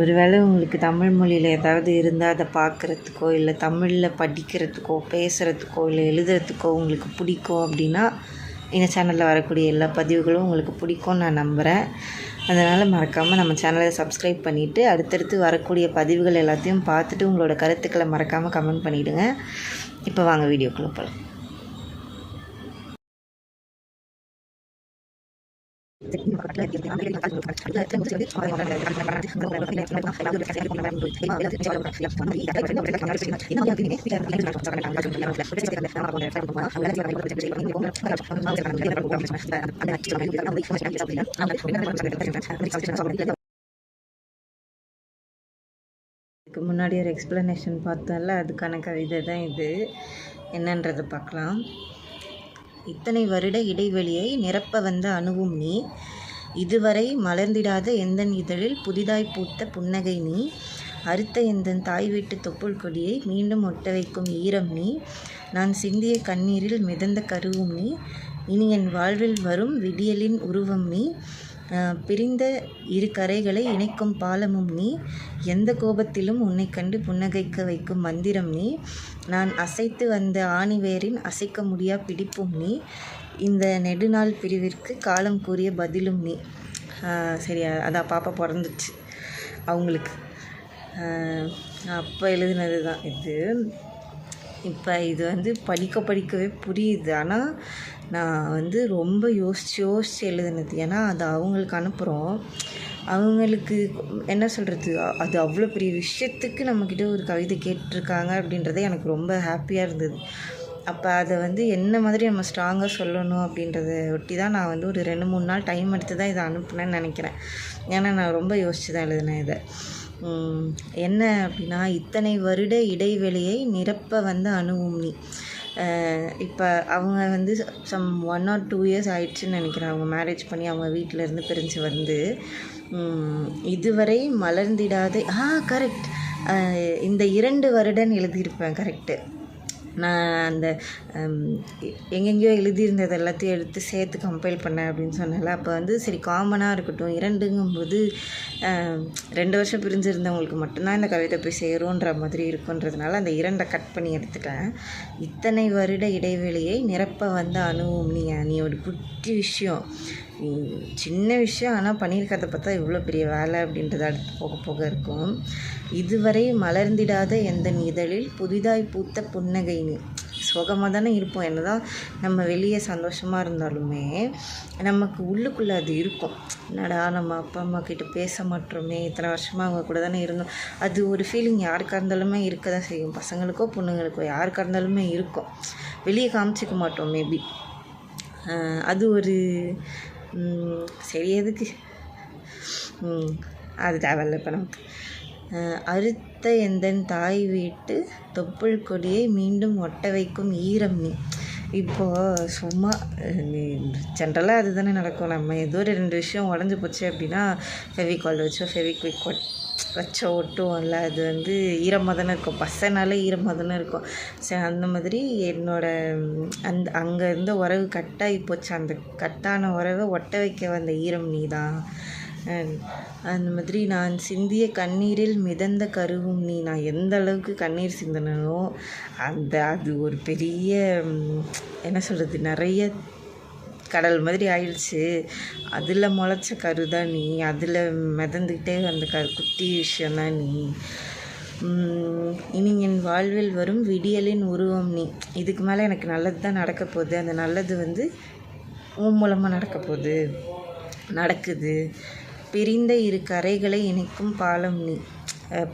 ஒருவேளை உங்களுக்கு தமிழ் மொழியில் ஏதாவது இருந்தால் அதை பார்க்குறதுக்கோ இல்லை தமிழில் படிக்கிறதுக்கோ பேசுகிறதுக்கோ இல்லை எழுதுறதுக்கோ உங்களுக்கு பிடிக்கும் அப்படின்னா இந்த சேனலில் வரக்கூடிய எல்லா பதிவுகளும் உங்களுக்கு பிடிக்கும்னு நான் நம்புகிறேன். அதனால் மறக்காமல் நம்ம சேனலை சப்ஸ்கிரைப் பண்ணிவிட்டு அடுத்தடுத்து வரக்கூடிய பதிவுகள் எல்லாத்தையும் பார்த்துட்டு உங்களோட கருத்துக்களை மறக்காமல் கமெண்ட் பண்ணிவிடுங்க. இப்போ வாங்க வீடியோக்குள்ளே போகலாம். இதுக்கு முன்னாடி ஒரு எக்ஸ்பிளனேஷன் பார்த்தோம்ல, அதுக்கான கவிதை தான் இது. என்னன்றதை பார்க்கலாம். இத்தனை வருட இடைவெளியை நிரப்ப வந்த அணுவும் நீ, இதுவரை மலர்ந்திடாத எந்தன் இதழில் புதிதாய் பூத்த புன்னகை நீ, அறுத்த எந்தன் தாய் வீட்டு தொப்புள் கொடியை மீண்டும் ஒட்ட வைக்கும் ஈரம் நீ, நான் சிந்திய கண்ணீரில் மிதந்த கருவும் நீ, இனி என் வாழ்வில் வரும் விடியலின் உருவம் நீ, பிரிந்த இரு கரைகளை இணைக்கும் பாலமும் நீ, எந்த கோபத்திலும் உன்னை கண்டு புன்னகைக்க வைக்கும் மந்திரம் நீ, நான் அசைத்து வந்த ஆணிவேரின் அசைக்க முடியா பிடிப்பும் நீ, இந்த நெடுநாள் பிரிவிற்கு காலம் கூறிய பதிலும் நீ. சரியா, அதான் பாப்பா பிறந்துச்சு அவங்களுக்கு. அப்போ எழுதினது தான் இது. இப்போ இது படிக்கவே புரியுது. ஆனால் நான் ரொம்ப யோசித்து எழுதினது. ஏன்னா அது அவங்களுக்கு அனுப்புகிறோம். அவங்களுக்கு என்ன சொல்கிறது, அது அவ்வளோ பெரிய விஷயத்துக்கு நம்மக்கிட்ட ஒரு கவிதை கேட்டிருக்காங்க அப்படின்றதே எனக்கு ரொம்ப ஹாப்பியாக இருந்தது. அப்போ அதை என்ன மாதிரி நம்ம ஸ்ட்ராங்காக சொல்லணும் அப்படின்றத ஒட்டி தான் நான் ஒரு 2-3 நாள் டைம் எடுத்து தான் இதை அனுப்புனேன்னு நினைக்கிறேன். ஏன்னா நான் ரொம்ப யோசித்து தான் எழுதினேன் இதை. என்ன அப்படின்னா, இத்தனை வருட இடைவெளியை நிரப்ப வந்த அணுவும் நீ. இப்போ அவங்க சம் 1 or 2 years ஆயிடுச்சுன்னு நினைக்கிறேன். அவங்க மேரேஜ் பண்ணி அவங்க வீட்டிலேருந்து பிரிஞ்சு இதுவரை மலர்ந்திடாத கரெக்ட். இந்த 2 வருடன்னு எழுதியிருப்பேன். கரெக்டு. நான் அந்த எங்கெங்கேயோ எழுதியிருந்தது எல்லாத்தையும் எடுத்து சேர்த்து கம்பைல் பண்ணேன் அப்படின்னு சொன்னேன்ல. அப்போ சரி காமனாக இருக்கட்டும், 2ங்கும்போது 2 வருஷம் பிரிஞ்சிருந்தவங்களுக்கு மட்டும்தான் இந்த கவிதை போய் சேரும்ன்ற மாதிரி இருக்குன்றதுனால அந்த 2 கட் பண்ணி எடுத்துட்டேன். இத்தனை வருட இடைவெளியை நிரப்ப வந்த அணுவும் நீ ஒரு குட்டி விஷயம், சின்ன விஷயம், ஆனால் பண்ணியிருக்கிறத பார்த்தா இவ்வளோ பெரிய வேலை அப்படின்றது அடுத்து போக போக இருக்கும். இதுவரை மலர்ந்திடாத எந்த இதழில் புதிதாய் பூத்த புன்னகை நீ. சோகமாக தானே இருப்போம். என்ன தான் நம்ம வெளியே சந்தோஷமாக இருந்தாலுமே நமக்கு உள்ளுக்குள்ளே அது இருக்கும். என்னடா நம்ம அப்பா அம்மா கிட்ட பேச மாட்டோமே, இத்தனை வருஷமாக அவங்க கூட தானே இருந்தோம். அது ஒரு ஃபீலிங் யாருக்காக இருந்தாலுமே இருக்க தான் செய்யும். பசங்களுக்கோ பொண்ணுங்களுக்கோ யாருக்காக இருந்தாலுமே இருக்கும். வெளியே காமிச்சிக்க மாட்டோம் மேபி. அது ஒரு சரி எதுக்கு அது தேவையில்லை இப்போ நமக்கு. அறுத்த எந்தன் தாய் வீட்டு தொப்புள் கொடியை மீண்டும் ஒட்ட வைக்கும் ஈரம் நீ. இப்போது சும்மா ஜென்ரலாக அது தானே நடக்கும். நம்ம ஏதோ ஒரு 2 விஷயம் உடஞ்சி போச்சு அப்படின்னா ஃபெவிகால் வச்சோ ஃபெவிக்விக் வச்சோ ஒட்டுவோம்ல. அது ஈரமாக தானே இருக்கும். பசனாலே ஈரமாக தானே இருக்கும். சரி, அந்த மாதிரி அங்கே இருந்த உறவு கட்டாகி போச்சு. அந்த கட்டான உறவை ஒட்ட வைக்க வந்த ஈரம் நீ தான். அந்த மாதிரி நான் சிந்திய கண்ணீரில் மிதந்த கருவும் நீ. நான் எந்த அளவுக்கு கண்ணீர் சிந்தினோ அது ஒரு பெரிய என்ன சொல்கிறது, நிறைய கடல் மாதிரி ஆயிடுச்சு. அதில் முளைச்ச கரு தான் நீ. அதில் மிதந்துக்கிட்டே அந்த குட்டி விஷயந்தான் நீ. இனி என் வாழ்வில் வரும் விடியலின் உருவம் நீ. இதுக்கு மேலே எனக்கு நல்லது தான் நடக்க போகுது. அந்த நல்லது உன் மூலமாக நடக்குது. பிரிந்த இரு கரைகளை இணைக்கும் பாலம் நீ.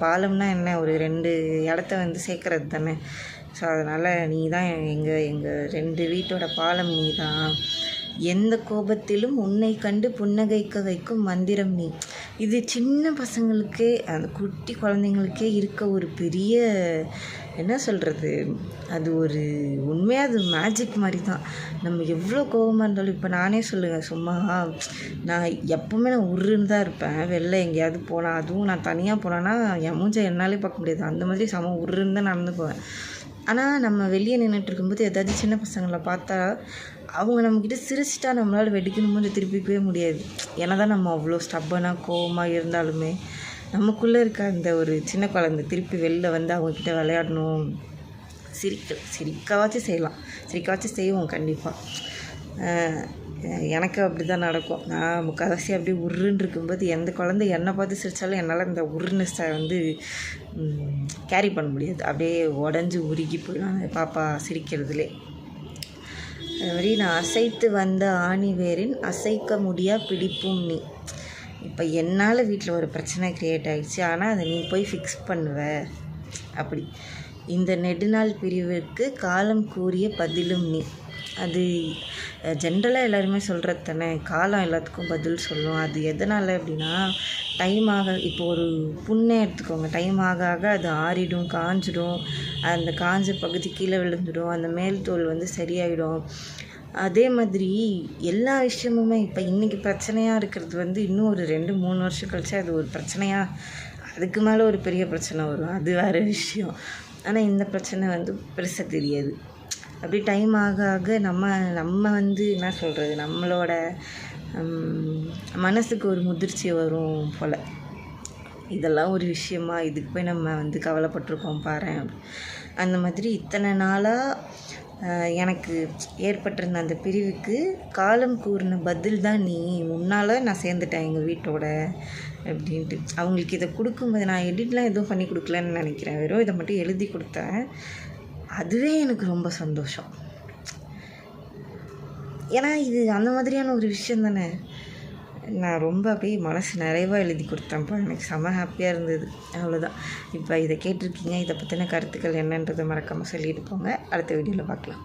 பாலம்னா என்ன, ஒரு 2 இடத்த சேர்க்கறது தானே. ஸோ அதனால் நீ தான் எங்கள் 2 வீட்டோட பாலம் நீ தான். எந்த கோபத்திலும் உன்னை கண்டு புன்னகைக்க வைக்கும் மந்திரம் நீ. இது சின்ன பசங்களுக்கே, அந்த குட்டி குழந்தைங்களுக்கே இருக்க ஒரு பெரிய என்ன சொல்கிறது, அது ஒரு உண்மையாக அது மேஜிக் மாதிரி தான். நம்ம எவ்வளோ கோபமாக இருந்தாலும், இப்போ நானே சொல்லுவேன், சும்மா நான் எப்போவுமே நான் உருன்னு தான் இருப்பேன். வெளில எங்கேயாவது போனால், அதுவும் நான் தனியாக போனேன்னா என் மூஞ்சை என்னாலே பார்க்க முடியாது. அந்த மாதிரி செம உருன்னு தான் நடந்து போவேன். ஆனால் நம்ம வெளியே நின்றுட்டு இருக்கும்போது ஏதாவது சின்ன பசங்களை பார்த்தா அவங்க நம்மக்கிட்ட சிரிச்சிட்டா நம்மளால் வெடிக்கணும் போது திருப்பிக்கவே முடியாது. ஏன்னா தான் நம்ம அவ்வளோ ஸ்டப்பனாக கோவமாக இருந்தாலுமே நமக்குள்ளே இருக்க அந்த ஒரு சின்ன குழந்தை திருப்பி வெளில வந்து அவங்கக்கிட்ட விளையாடணும், சிரிக்கவாச்சும் செய்யலாம், சிரிக்கவாச்சும் செய்வோம் கண்டிப்பாக. எனக்கு அப்படி தான் நடக்கும். நான் முக்கால்வாசி அப்படியே உருன்னு இருக்கும்போது எந்த குழந்தை என்னை பார்த்து சிரித்தாலும் என்னால் இந்த உருன்னஸை வந்து கேரி பண்ண முடியாது. அப்படியே உடஞ்சி உருகி போயிடும் பாப்பா சிரிக்கிறதுலே. அது மாதிரி நான் அசைத்து வந்த ஆணிவேரின் அசைக்க முடியா பிடிப்பும் நீ. இப்போ என்னால் வீட்டில் ஒரு பிரச்சனை க்ரியேட் ஆகிடுச்சு, ஆனால் அதை நீ போய் ஃபிக்ஸ் பண்ணுவ அப்படி. இந்த நெடுநாள் பிரிவிற்கு காலம் கூறிய பதிலும் நீ. அது ஜென்ரலாக எல்லாருமே சொல்கிறது தானே, காலம் எல்லாத்துக்கும் பதில் சொல்லும். அது எதனால் அப்படின்னா, டைம் ஆக இப்போ ஒரு புண்ணே எடுத்துக்கோங்க, டைம் ஆக ஆக அது ஆறிடும், காஞ்சிடும், அந்த காஞ்ச பகுதி கீழே விழுந்துடும், அந்த மேல் தோல் வந்து சரியாயிடும். அதே மாதிரி எல்லா விஷயமுமே இப்போ இன்றைக்கி பிரச்சனையாக இருக்கிறது வந்து இன்னும் ஒரு 2-3 வருஷம் கழிச்சு அது ஒரு பிரச்சனையாக, அதுக்கு மேலே ஒரு பெரிய பிரச்சனை வரும், அது வேறு விஷயம். ஆனால் இந்த பிரச்சனை வந்து பெருசாக தெரியாது. அப்படி டைம் ஆக ஆக நம்ம வந்து என்ன சொல்கிறது, நம்மளோட மனசுக்கு ஒரு முதிர்ச்சி வரும் போல். இதெல்லாம் ஒரு விஷயமா, இதுக்கு போய் நம்ம வந்து கவலைப்பட்டிருக்கோம் பாரேன். அந்த மாதிரி இத்தனை நாளாக எனக்கு ஏற்பட்டிருந்த அந்த பிரிவுக்கு காலம் கூறின பதில் தான் நீ. உன்னால் நான் சேர்ந்துட்டேன் எங்கள் வீட்டோட அப்படின்ட்டு. அவங்களுக்கு இதை கொடுக்கும்போது நான் எடிட்லாம் எதுவும் பண்ணி கொடுக்கலன்னு நினைக்கிறேன், வெறும் இதை மட்டும் எழுதி கொடுத்தேன். அதுவே எனக்கு ரொம்ப சந்தோஷம். ஏன்னா இது அந்த மாதிரியான ஒரு விஷயம் தானே. நான் ரொம்ப அப்படியே மனசு நிறைவாக எழுதி கொடுத்தேன்ப்பா, எனக்கு செம்ம ஹாப்பியாக இருந்தது. அவ்வளோதான். இப்போ இதை கேட்டிருக்கீங்க, இதை பற்றின கருத்துக்கள் என்னன்றதை மறக்காமல் சொல்லிட்டு போங்க. அடுத்த வீடியோவில் பார்க்கலாம்.